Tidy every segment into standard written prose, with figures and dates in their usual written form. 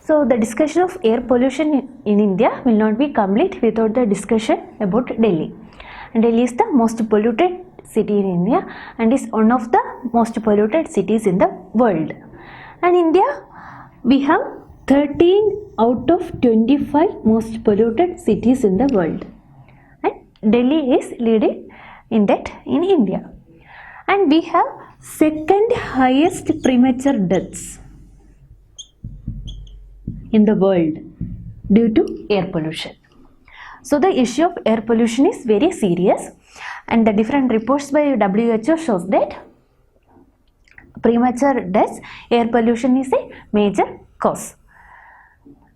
So the discussion of air pollution in India will not be complete without the discussion about Delhi. And Delhi is the most polluted city in India and is one of the most polluted cities in the world. And India, we have 13 out of 25 most polluted cities in the world. And Delhi is leading in that in India. And we have second highest premature deaths in the world due to air pollution. So the issue of air pollution is very serious, and the different reports by WHO shows that premature deaths, air pollution is a major cause.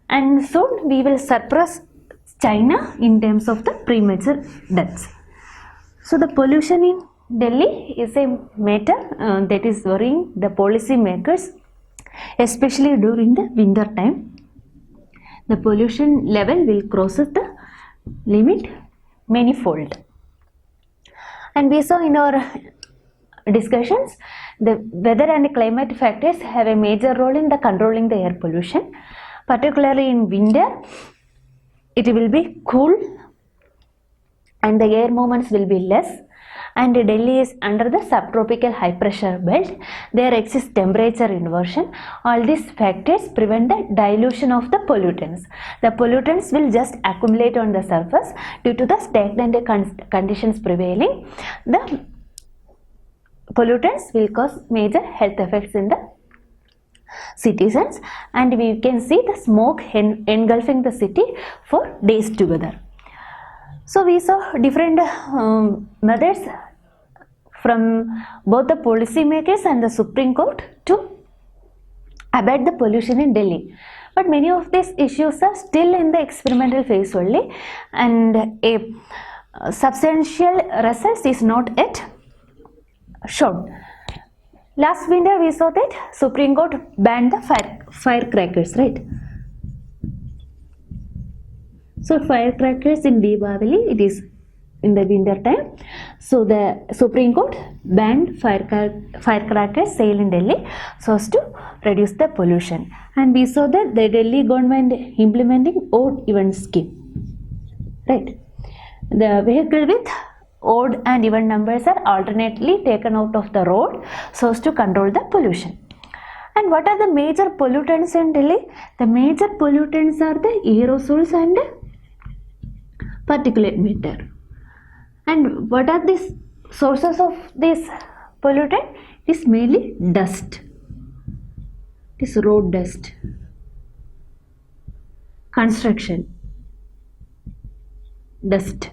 And soon we will surpass China in terms of the premature deaths. So the pollution in Delhi is a matter that is worrying the policy makers, especially during the winter time. The pollution level will cross the limit manifold. And we saw in our discussions, the weather and climate factors have a major role in the controlling the air pollution. Particularly in winter, it will be cool and the air movements will be less. And Delhi is under the subtropical high pressure belt. There exists temperature inversion. All these factors prevent the dilution of the pollutants. The pollutants will just accumulate on the surface due to the stagnant conditions prevailing. The pollutants will cause major health effects in the citizens, and we can see the smoke engulfing the city for days together. So we saw different methods from both the policy makers and the Supreme Court to abate the pollution in Delhi. But many of these issues are still in the experimental phase only, and a substantial results is not yet shown. Last winter we saw that Supreme Court banned the firecrackers, right? So firecrackers in Diwali, it is in the winter time. So the Supreme Court banned firecrackers sale in Delhi so as to reduce the pollution. And we saw that the Delhi government implementing odd even scheme, right? The vehicle with odd and even numbers are alternately taken out of the road so as to control the pollution. And what are the major pollutants in Delhi? The major pollutants are the aerosols and particulate matter. And what are the sources of this pollutant? It is mainly dust. It is road dust, construction dust,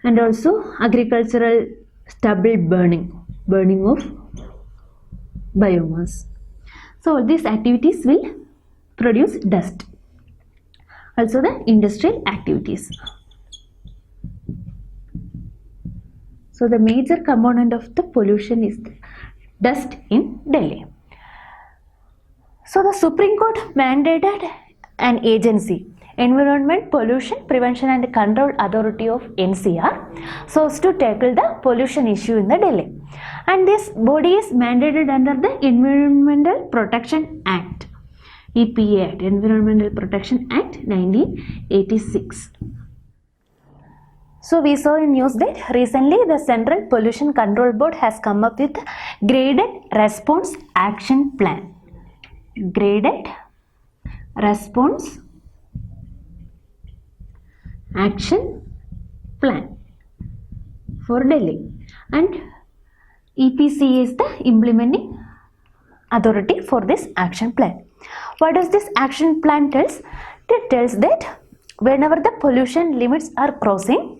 and also agricultural stubble burning of biomass. So these activities will produce dust. Also the industrial activities. So the major component of the pollution is the dust in Delhi. So the Supreme Court mandated an agency, Environment Pollution Prevention and Control Authority of NCR, so as to tackle the pollution issue in the Delhi. And this body is mandated under the Environmental Protection Act, EPA Act, Environmental Protection Act 1986. So we saw in news that recently the Central Pollution Control Board has come up with Graded Response Action Plan. Graded Response Action Plan for Delhi, and EPC is the implementing authority for this action plan. What does this action plan tells? It tells that whenever the pollution limits are crossing,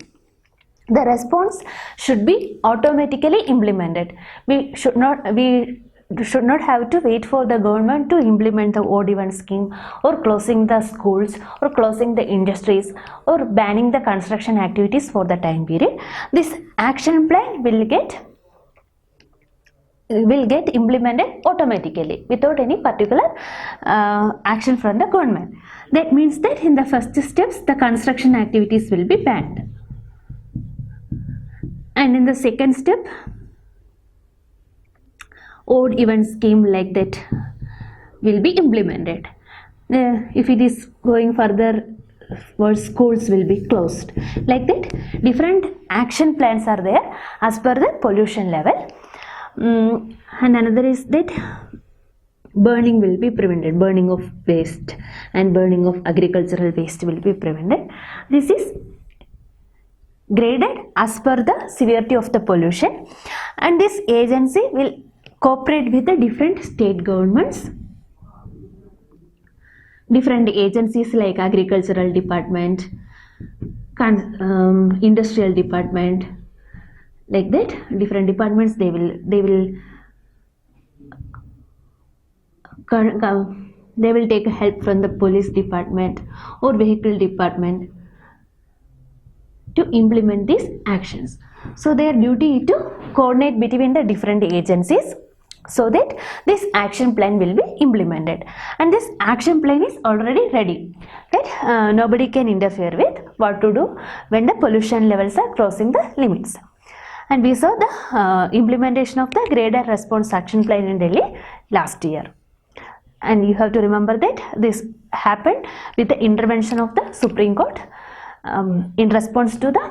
the response should be automatically implemented. We should not have to wait for the government to implement the odd even scheme, or closing the schools, or closing the industries, or banning the construction activities for the time period. This action plan will get implemented automatically without any particular action from the government. That means that in the first steps the construction activities will be banned, and in the second step odd even scheme like that will be implemented. If it is going further, schools will be closed. Like that, different action plans are there as per the pollution level. And another is that burning will be prevented. Burning of waste and burning of agricultural waste will be prevented. This is graded as per the severity of the pollution, and this agency will cooperate with the different state governments, different agencies like agricultural department, industrial department, like that. Different departments, they will take help from the police department or vehicle department to implement these actions. So their duty is to coordinate between the different agencies so that this action plan will be implemented, and this action plan is already ready, right? Nobody can interfere with what to do when the pollution levels are crossing the limits. And we saw the implementation of the graded response action plan in Delhi last year, and you have to remember that this happened with the intervention of the Supreme Court in response to the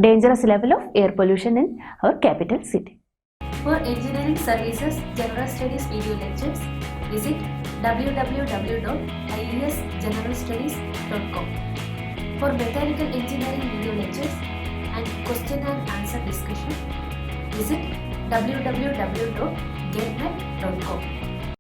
dangerous level of air pollution in our capital city. For engineering services general studies video lectures, visit www.iesgeneralstudies.com. For mechanical engineering video lectures and question and answer discussion, visit www.getnet.com.